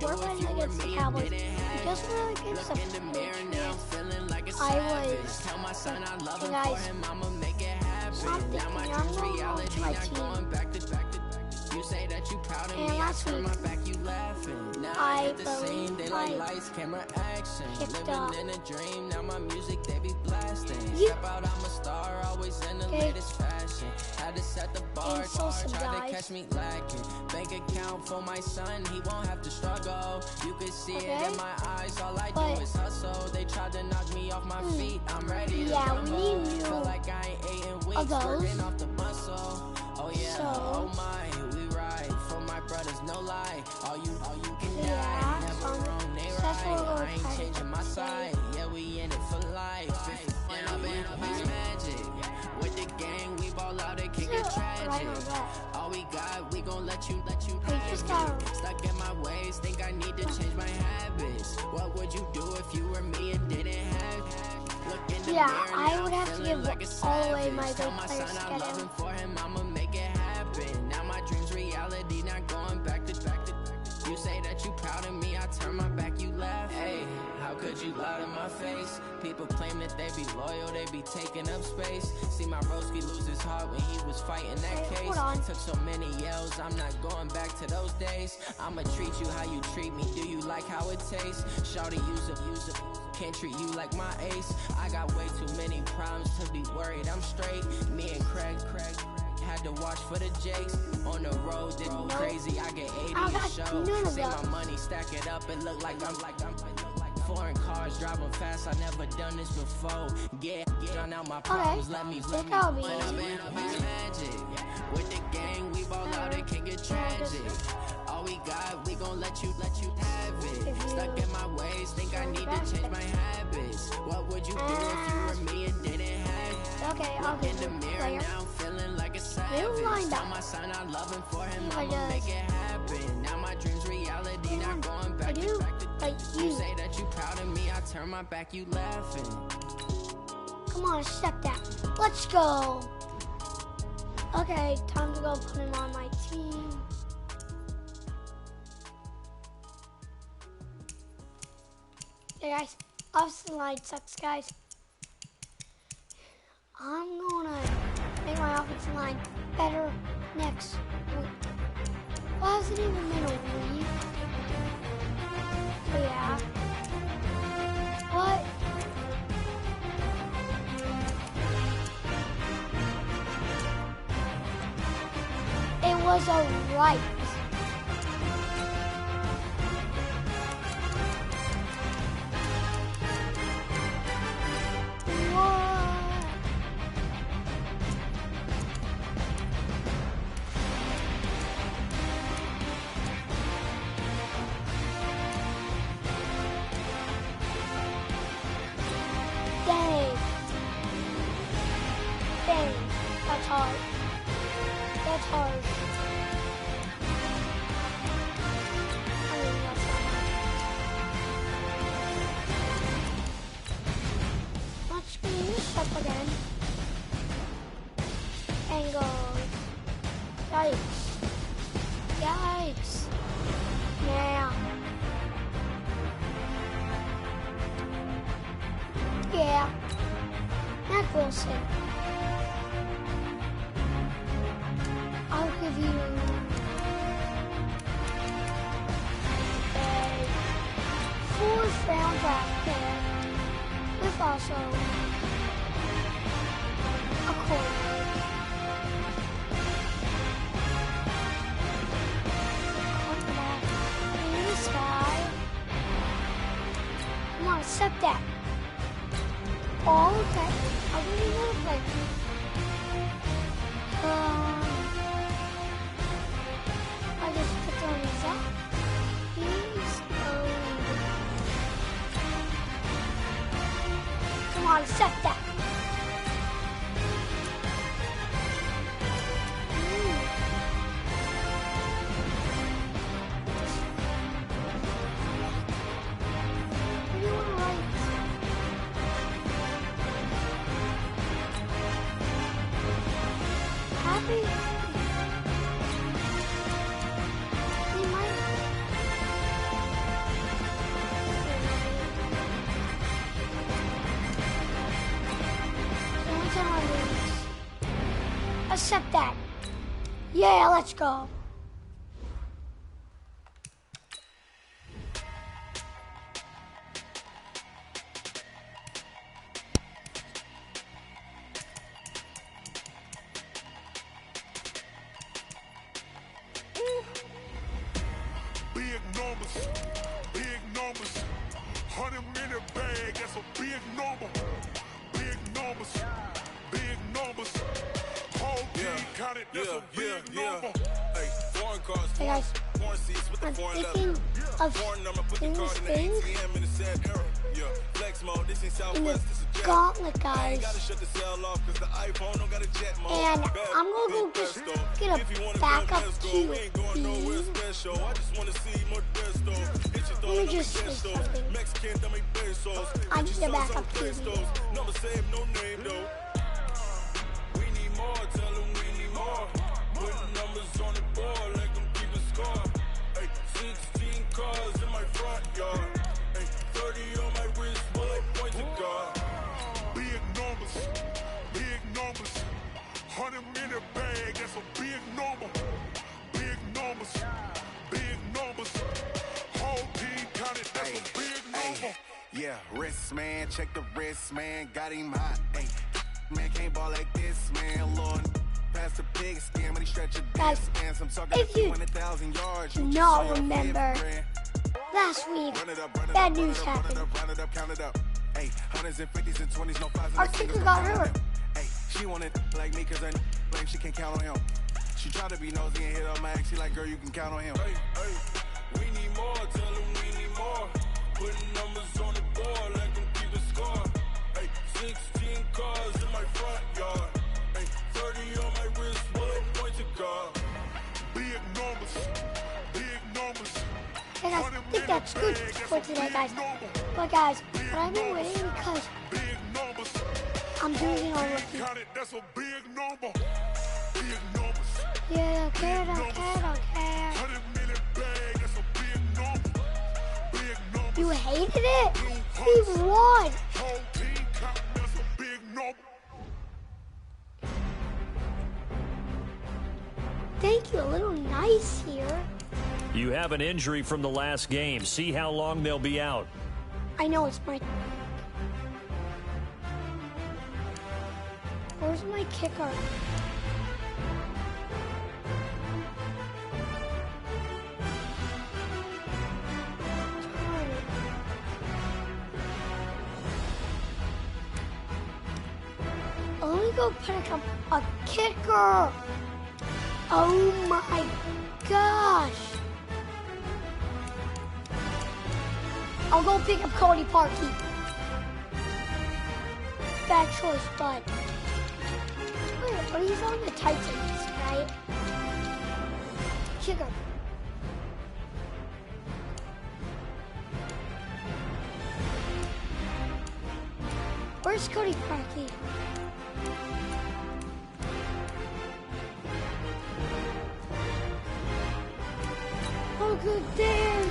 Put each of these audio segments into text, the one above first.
we're playing against the Cowboys. Just really against the Patriots. I was, you guys, something, I'm going to my team. And last week, I believe I picked up you. Okay. And so some guys. Bank account for my son, he won't have to struggle. You can see it in my eyes, all I do is hustle. They tried to knock me off my feet, I'm ready to rumble. Feel like I ain't ate in weeks, working off the muscle. Oh yeah, oh my, we ride for my brothers, no lie. All you can die, never wrong, they right. I ain't changing my side, yeah, we in it for life. When I've been magic, with the gang, we ball out, it can get tragic. All we got, we gon' let you have it. Stuck in my ways, think I need to change my habits. What would you do if you were me and didn't have? I would have to give all away my good players to get him. For him, I'ma make it happen. Now my dream's reality, not going back to. You say that you proud of me, I turn my back, you laugh. Hey, how could you lie to my face? People claim that they be loyal, they be taking up space. See my broski lose his heart when he was fighting that case. Took so many yells, I'm not going back to those days. I'ma treat you how you treat me, do you like how it tastes? Shawty, use it. Can't treat you like my ace. I got way too many problems to be worried, I'm straight. Me and Craig had to watch for the Jakes. On the road, did crazy, I get 80 a show. See my money, stack it up, it look like I'm foreign cars, driving fast, I never done this before. Get drown out my problems, let me magic. With the gang, we ball out, it can get tragic. All we got, we gon' let you have it. Stuck in my ways, think I need to change my habits. What would you do if you were me and didn't have it? Okay, I'll in the mirror now, feeling like a savage. Tell my son I love him, for him I'ma make it happen. Now my dream's reality, not going back to. You say that you proud of me, I turn my back, you laughing. Come on, step that. Let's go. Okay, time to go put him on my team. Hey guys, offensive line sucks, guys. I'm gonna make my offensive line better next week. Well, hasn't even been a week. But yeah. What? It was a right. That's hard. That's hard. I mean, that's not hard. Let's clean this up again. Angles. Yikes. Yikes. Yeah. Yeah. Matt Wilson. I'll give you a 4th round draft pick with also a quarterback. And this guy, come on, accept that. Oh, okay. I'll give you another player. I just put on his up. He's old. Come on, accept that. You were right. Happy? He might. accept that. Yeah, let's go. Big numbers, big numbers. 100-minute bag, that's a big number. Big numbers, big numbers. Whole team counted, that's a big number. Hey, foreign cars, Hey guys, foreign seats with the I'm foreign thinking leather. of Foreign number, put the doing card this in the thing ATM in the sad era. Yeah, flex mode, this ain't in Southwest, this this is jet. gauntlet, I guys. ain't gotta shut the cell off cause the iPhone don't got a jet mode. And Bad I'm gonna go big just presto. get a If you wanna backup go, let's go. to We ain't going nowhere these. special. I just wanna see more desto. Hit your Let me just say something. Mexican dummy pesos. I need a backup TV. Number save, no name though. We need more, tell them we need more. Putting numbers on the board, let them keep a score. Hey, 16 cars in my front yard. Hey, 30 on my wrist, bullet point to God. Big numbers, big numbers. 100-minute bag, that's a big number. Big numbers, big numbers. Whole team counted, that's a big number. Yeah, wrist man, check the wrist man, got him hot. Ay, man can't ball like this, man. Lord, past the pig skin, when he stretch a Guys, distance. I'm talking if you 200,000 yards. do You just not saw your remember, fifth grand. last week, Run it up, run it bad up, run news it up, run it happened. up, run it up, count it up. Hey, hundreds and fifties and 20s, no fives and Our no kicker singles, got no hurt. Hey, she wanted like me cause her blame she can't count on him. She tried to be nosy and hit up my ex. She like, girl, you can count on him. Hey, we need more, tell them we need more. Putting numbers on the board, let them keep a score. Hey, 16 cars in my front yard. Hey, 30 on my wrist, bullet point to God. Big numbers, big numbers. Hey guys, I think that's good for today, guys. But guys, but I've been waiting because Big numbers. I'm doing it on repeat. Count it, that's a big number. Big numbers. Yeah, don't care. 100-minute bag, that's a big number. Big numbers. You hated it? We won. Whole team count, that's a big number. Thank you, a little nice here. You have an injury from the last game. See how long they'll be out. I know it's my... Where's my kicker? Let me go pick up a kicker. Oh my gosh. I'll go pick up Cody Parkey. Bad choice, but wait, but he's on the Titans, right? Kicker. Where's Cody Parkey? Oh, good there.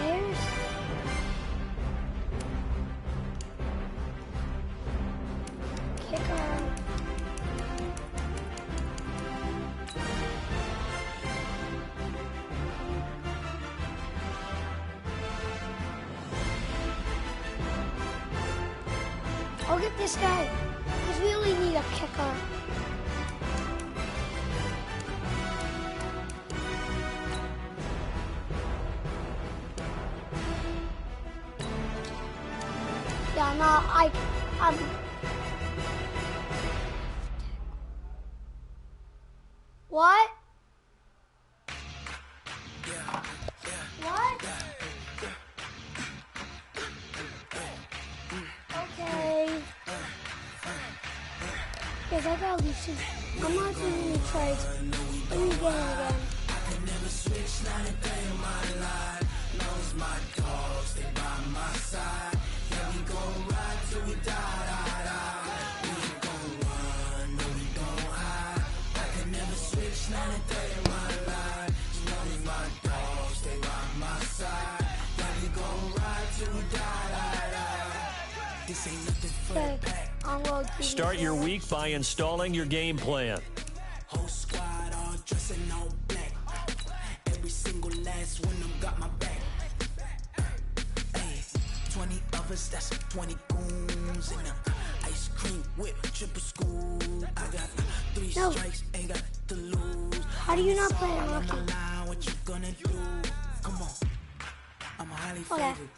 There's kicker. I'll get this guy, because we only need a kicker. Yeah, no, I'm... What? What? Okay. Guys, I gotta leave soon. I'm not doing any trades. Let me get it again. Okay, I'm going to Start your week by installing your game plan. Whole squad all dressing all black. Every single last one of them got my back. Hey, 20 of us, that's 20 goons in them. Ice cream whip, triple school. I got 3 strikes, ain't got to lose. How do you not play it, Rocky? What you gonna do? Come on, I'm highly favored.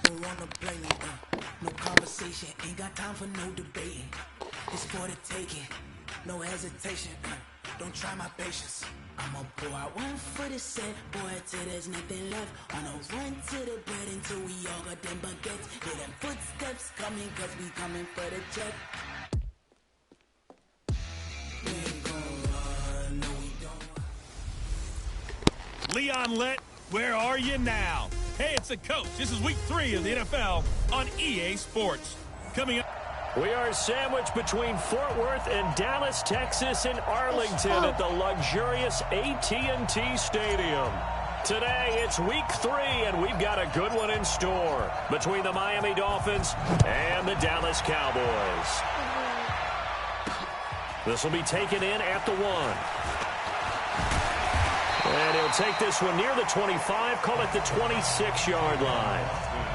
Don't wanna play me, no conversation, ain't got time for no debating. It's for the taking, no hesitation. Don't try my patience. I'ma pour out one for the set, boy, till there's nothing left. On a run to the bread until we all got them baguettes. Hear them footsteps coming, cause we coming for the check. We ain't gon' run, no we don't. Leon Lett, where are you now? Hey, it's the coach. This is week 3 of the NFL on EA Sports. Coming up. We are sandwiched between Fort Worth and Dallas, Texas, and Arlington at the luxurious AT&T Stadium. Today, it's week 3, and we've got a good one in store between the Miami Dolphins and the Dallas Cowboys. This will be taken in at the 1. And he'll take this one near the 25, call it the 26-yard line.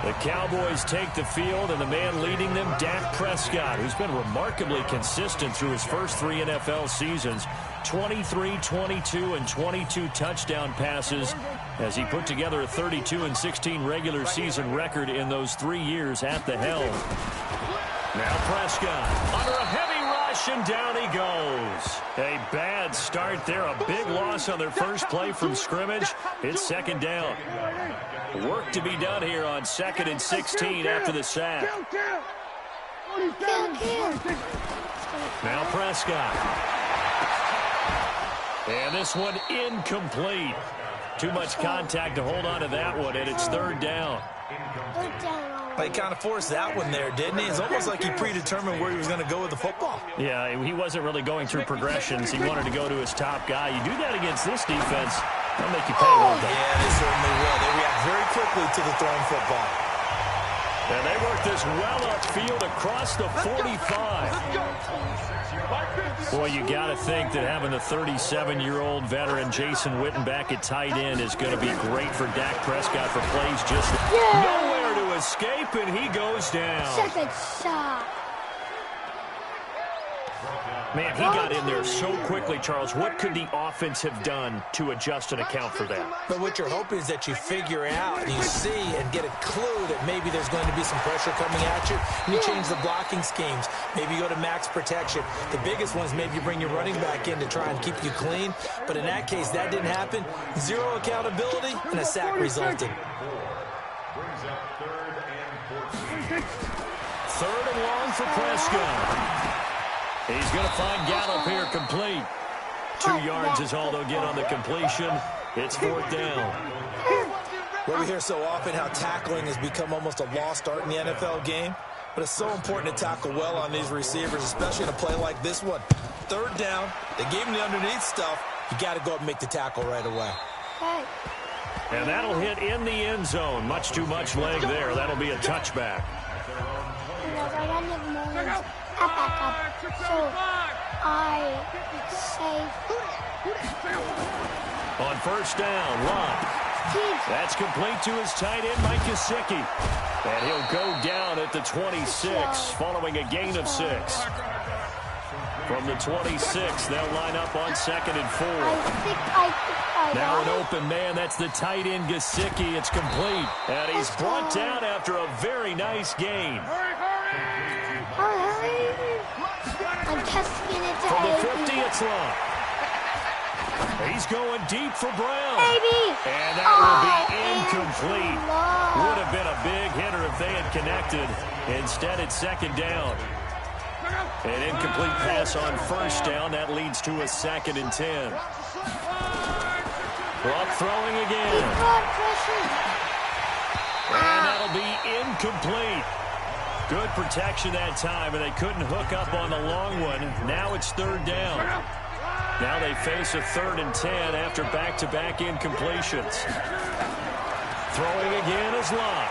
The Cowboys take the field, and the man leading them, Dak Prescott, who's been remarkably consistent through his first 3 NFL seasons. 23, 22, and 22 touchdown passes as he put together a 32-16 regular season record in those 3 years at the helm. Now Prescott under a heavy rush, and down he goes. A bad start there, a big loss on their first play from scrimmage. It's second down. Work to be done here on 2nd and 16 after the sack. Now Prescott. And this one incomplete. Too much contact to hold on to that one, and it's 3rd down. He kind of forced that one there, didn't he? It's almost like he predetermined where he was going to go with the football. Yeah, he wasn't really going through progressions. He wanted to go to his top guy. You do that against this defense, they'll make you pay, won't they? Yeah, they certainly will. They react very quickly to the thrown football. And they work this well upfield across the 45. Boy, you got to think that having the 37-year-old veteran Jason Witten back at tight end is going to be great for Dak Prescott for plays just nowhere to escape, and he goes down. Second shot. Man, he got in there so quickly, Charles. What could the offense have done to adjust and account for that? But what you're hoping is that you figure out, you see, and get a clue that maybe there's going to be some pressure coming at you. And you change the blocking schemes. Maybe you go to max protection. The biggest one is maybe you bring your running back in to try and keep you clean. But in that case, that didn't happen. 0 accountability, and a sack resulted. 3rd and long for Prescott. He's going to find Gallup here complete. 2 yards is all they'll get on the completion. It's 4th down. Well, we hear so often how tackling has become almost a lost art in the NFL game. But it's so important to tackle well on these receivers, especially in a play like this one. 3rd down. They gave him the underneath stuff. You got to go up and make the tackle right away. Okay. And that'll hit in the end zone. Much too much leg there. That'll be a touchback. So I say on 1st down, Lott. That's complete to his tight end, Mike Gesicki. And he'll go down at the 26, following a gain of 6. From the 26, they'll line up on 2nd and 4. Now an open man, that's the tight end, Gesicki. It's complete. And he's brought down after a very nice gain. I'm testing it to From the 50, it's Lott. He's going deep for Brown. Baby. And that will be incomplete. Would have been a big hitter if they had connected. Instead, it's 2nd down. An incomplete pass on 1st down. That leads to a 2nd and 10. Lott throwing again. And that'll be incomplete. Good protection that time, and they couldn't hook up on the long one. Now it's 3rd down. Now they face a 3rd and 10 after back-to-back incompletions. Throwing again is Lott.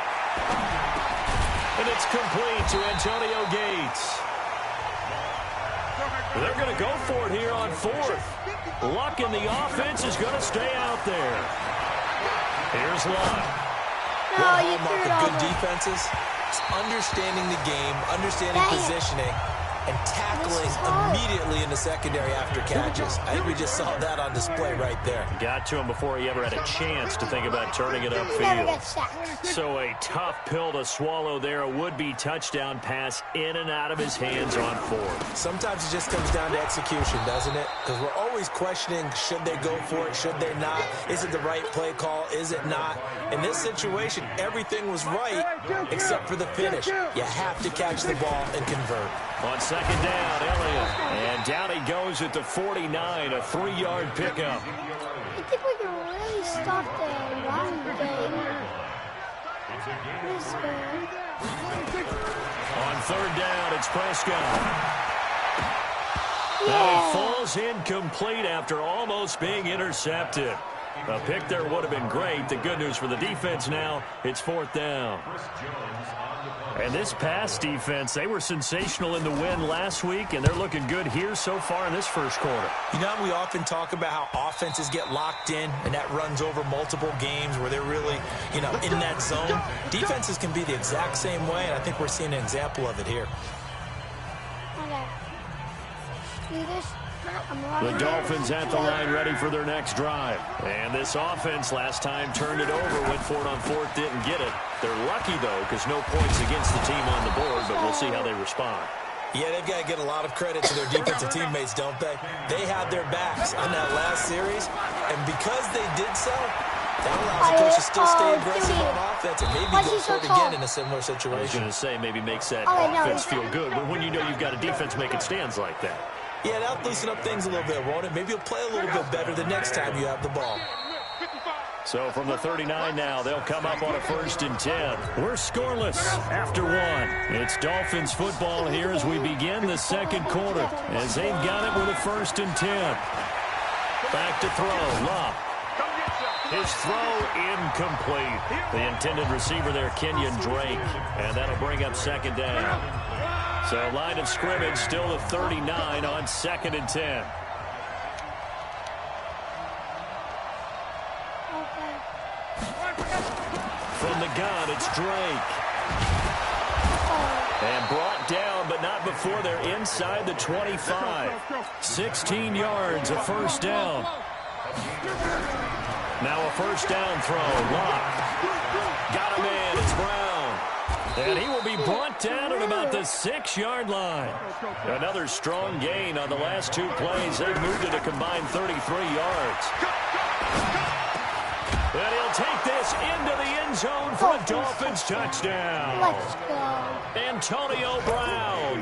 And And it's complete to Antonio Gates. They're going to go for it here on fourth. Luck in the offense is going to stay out there. Here's Luck. One hallmark of good defenses is understanding the game, understanding positioning, and tackling immediately in the secondary after catches. I think we just saw that on display right there. Got to him before he ever had a chance to think about turning it upfield. So a tough pill to swallow there. A would-be touchdown pass in and out of his hands on fourth. Sometimes it just comes down to execution, doesn't it? Because we're always questioning, should they go for it, should they not? Is it the right play call, is it not? In this situation, everything was right except for the finish. You have to catch the ball and convert. On second down, Elliott. And down he goes at the 49, a 3-yard pickup. I think we can really stop the run game. On third down, it's Prescott. It falls incomplete after almost being intercepted. A pick there would have been great. The good news for the defense now, it's fourth down. And this pass defense, they were sensational in the win last week, and they're looking good here so far in this first quarter. You know, we often talk about how offenses get locked in, and that runs over multiple games where they're really, in that zone. Defenses can be the exact same way, and I think we're seeing an example of it here. Okay. Do this. The Dolphins at the line ready for their next drive. And this offense last time turned it over, went for it on fourth, didn't get it. They're lucky, though, because no points against the team on the board, but we'll see how they respond. Yeah, they've got to get a lot of credit to their defensive teammates, don't they? They had their backs on that last series, and because they did so, that allows the coach to still stay aggressive on offense and maybe go for it again in a similar situation. I was going to say maybe makes that offense feel good, but when you know you've got a defense making stands like that. Yeah, that'll loosen up things a little bit, won't it? Maybe you'll play a little bit better the next time you have the ball. So from the 39 now, they'll come up on a 1st and 10. We're scoreless after one. It's Dolphins football here as we begin the second quarter, as they've got it with a 1st and 10. Back to throw, Luck. His throw incomplete. The intended receiver there, Kenyon Drake, and that'll bring up second down. So line of scrimmage still at 39 on 2nd and 10. From the gun, it's Drake. And brought down, but not before they're inside the 25. 16 yards, a 1st down. Now a 1st down throw. Luck. Got him in. It's Brown. And he will be brought down at about the 6-yard line. Another strong gain on the last 2 plays. They've moved it a combined 33 yards. And he'll take this into the end zone for a Dolphins touchdown. Let's go. Antonio Brown,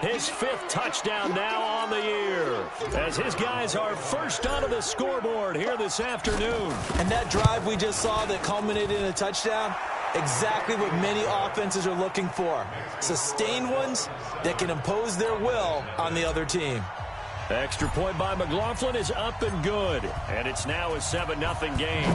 his 5th touchdown now on the year, as his guys are first onto the scoreboard here this afternoon. And that drive we just saw that culminated in a touchdown, exactly what many offenses are looking for. Sustained ones that can impose their will on the other team. Extra point by McLaughlin is up and good, and it's now a 7-0 game.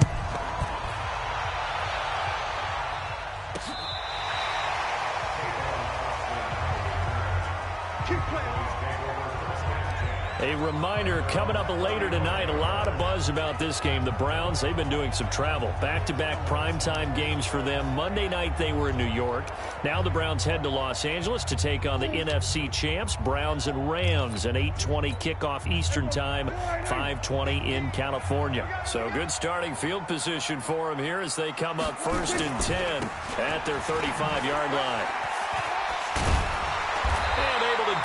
A reminder, coming up later tonight, a lot of buzz about this game. The Browns, they've been doing some travel. Back-to-back primetime games for them. Monday night they were in New York. Now the Browns head to Los Angeles to take on the NFC champs, Browns and Rams. An 8:20 kickoff Eastern time, 5:20 in California. So good starting field position for them here as they come up 1st and 10 at their 35-yard line.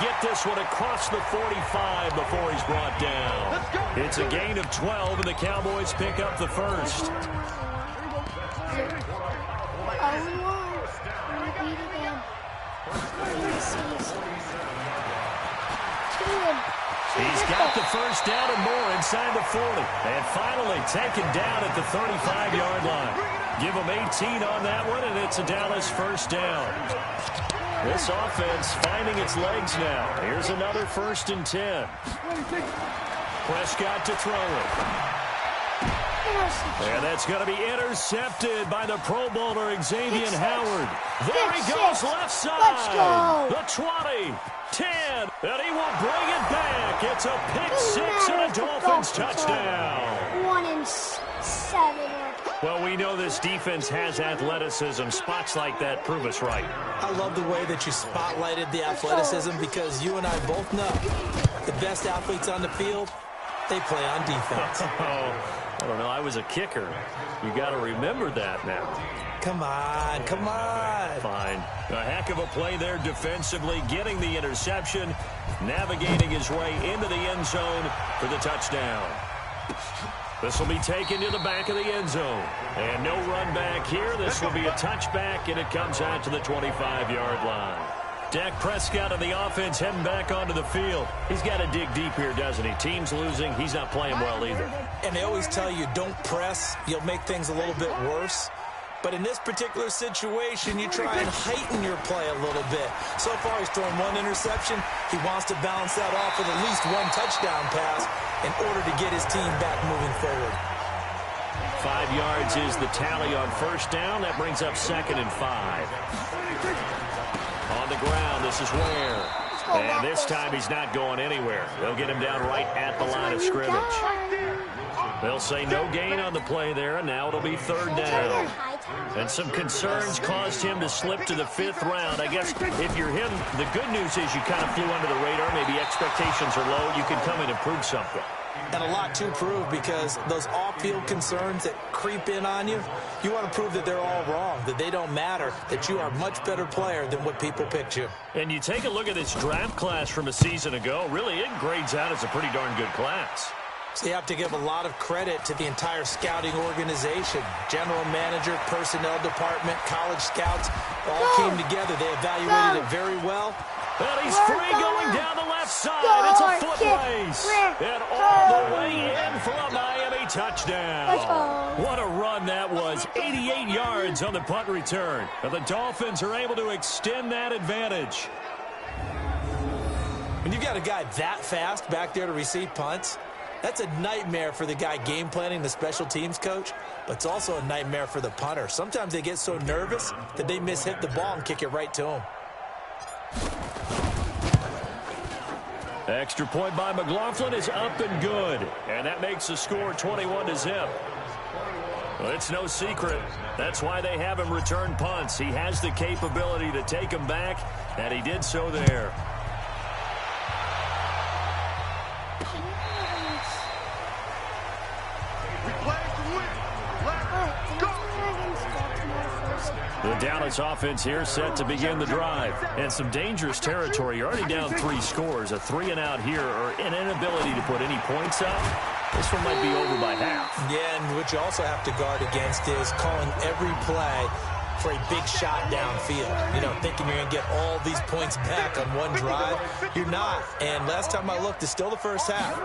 Get this one across the 45 before he's brought down. It's a gain of 12, and the Cowboys pick up the 1st. He's got the 1st down and more inside the 40. And finally taken down at the 35-yard line. Give him 18 on that one, and it's a Dallas 1st down. This offense finding its legs now. Here's another 1st and 10. Prescott to throw it. And that's going to be intercepted by the Pro Bowler Xavier Howard. There he goes, left side. Let's go. The 20, 10, and he will bring it back. It's a pick six and a Dolphins touchdown. 1-7. Well, we know this defense has athleticism. Spots like that prove us right. I love the way that you spotlighted the athleticism because you and I both know the best athletes on the field, they play on defense. I don't know. I was a kicker. You got to remember that now. Come on, come on. Fine. A heck of a play there defensively, getting the interception, navigating his way into the end zone for the touchdown. This will be taken to the back of the end zone. And no run back here. This will be a touchback, and it comes out to the 25-yard line. Dak Prescott and the offense heading back onto the field. He's got to dig deep here, doesn't he? Team's losing. He's not playing well either. And they always tell you, don't press. You'll make things a little bit worse. But in this particular situation, you try and heighten your play a little bit. So far, he's thrown one interception. He wants to balance that off with at least one touchdown pass in order to get his team back moving forward. 5 yards is the tally on first down. That brings up 2nd and 5. On the ground, this is Ware. And this time he's not going anywhere. They'll get him down right at the line of scrimmage. They'll say no gain on the play there, and now it'll be 3rd down. And some concerns caused him to slip to the 5th round. I guess if you're him, the good news is you kind of flew under the radar. Maybe expectations are low. You can come in and prove something. And a lot to prove because those off-field concerns that creep in on you, you want to prove that they're all wrong, that they don't matter, that you are a much better player than what people picked you. And you take a look at this draft class from a season ago, really it grades out as a pretty darn good class. So you have to give a lot of credit to the entire scouting organization. General manager, personnel department, college scouts, all came together. They evaluated it very well. And he's free going down the left side. It's a foot race. And all the way in for a Miami touchdown. What a run that was. 88 yards on the punt return. And the Dolphins are able to extend that advantage. When you've got a guy that fast back there to receive punts, that's a nightmare for the guy game planning, the special teams coach, but it's also a nightmare for the punter. Sometimes they get so nervous that they mishit the ball and kick it right to him. Extra point by McLaughlin is up and good. And that makes the score 21-0. Well, it's no secret. That's why they have him return punts. He has the capability to take them back, and he did so there. The Dallas offense here set to begin the drive. And some dangerous territory. You're already down 3 scores. A 3-and-out here or an inability to put any points up. This one might be over by half. Yeah, and what you also have to guard against is calling every play for a big shot downfield. You know, thinking you're going to get all these points back on one drive. You're not. And last time I looked, it's still the first half.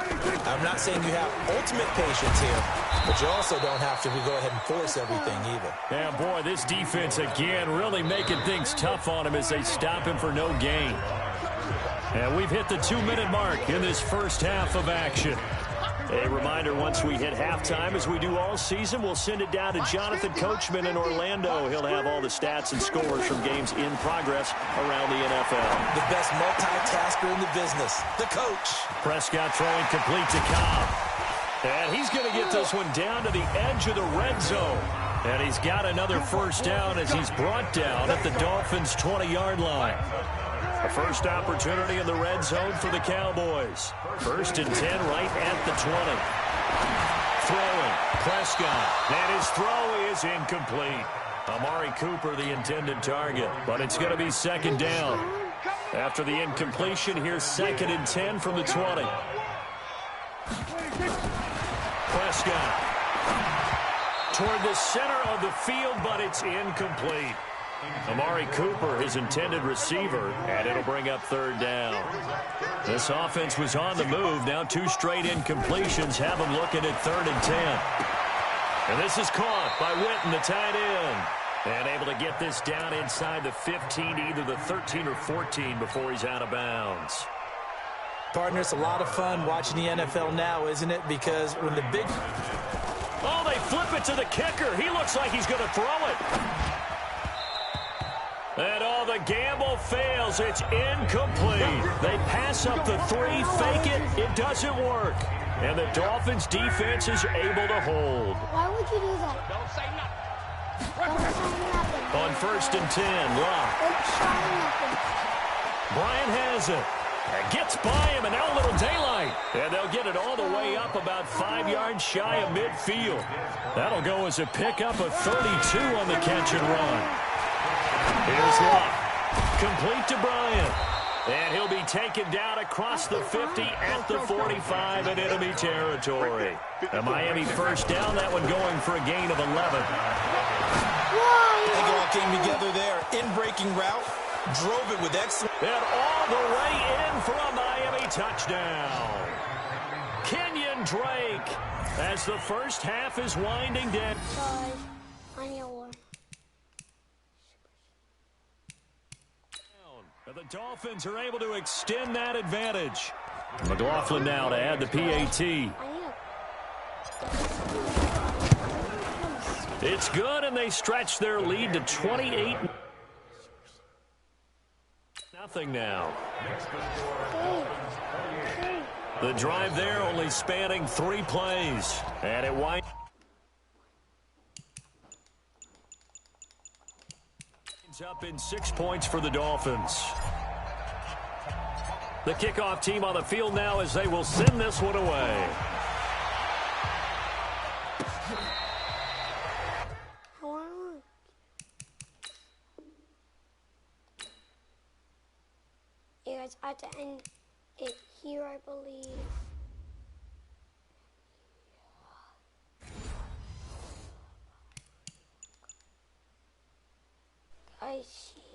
I'm not saying you have ultimate patience here, but you also don't have to go ahead and force everything either. Yeah, boy, this defense again really making things tough on him as they stop him for no gain. And we've hit the 2-minute mark in this first half of action. A reminder, once we hit halftime, as we do all season, we'll send it down to Jonathan Coachman in Orlando. He'll have all the stats and scores from games in progress around the NFL. The best multitasker in the business, the coach. Prescott throwing complete to Cobb. And he's going to get this one down to the edge of the red zone. And he's got another first down as he's brought down at the Dolphins' 20-yard line. A first opportunity in the red zone for the Cowboys. 1st and 10 right at the 20. Throwing, Prescott, and his throw is incomplete. Amari Cooper, the intended target, but it's going to be 2nd down. After the incompletion, here's 2nd and 10 from the 20. Prescott toward the center of the field, but it's incomplete. Amari Cooper, his intended receiver, and it'll bring up 3rd down. This offense was on the move. Now 2 straight incompletions have them looking at 3rd and 10. And this is caught by Witten, the tight end. And able to get this down inside the 15, either the 13 or 14 before he's out of bounds. Partner, it's a lot of fun watching the NFL now, isn't it? Because when the big... Oh, they flip it to the kicker. He looks like he's going to throw it. And the gamble fails. It's incomplete. They pass up the 3, fake it. It doesn't work. And the Dolphins' defense is able to hold. Why would you do that? Don't say nothing. Don't say nothing. On 1st and 10, Locke. Don't say nothing. Bryant has it. And gets by him, and now a little daylight. And they'll get it all the way up about 5 yards shy of midfield. That'll go as a pickup of 32 on the catch and run. Here's Locke. Complete to Bryant. And he'll be taken down across the 50 at the 45 in enemy territory. A Miami first down, that one going for a gain of 11. I think it all came together there. In-breaking route, drove it with excellence. And all the way in for a Miami touchdown. Kenyon Drake as the first half is winding down. Sorry. I need one. The Dolphins are able to extend that advantage. McLaughlin now to add the PAT. It's good, and they stretch their lead to 28. Nothing now. The drive there only spanning 3 plays. And it winds up in 6 points for the Dolphins. The kickoff team on the field now as they will send this one away. You guys, I have to end it here, I believe. I see.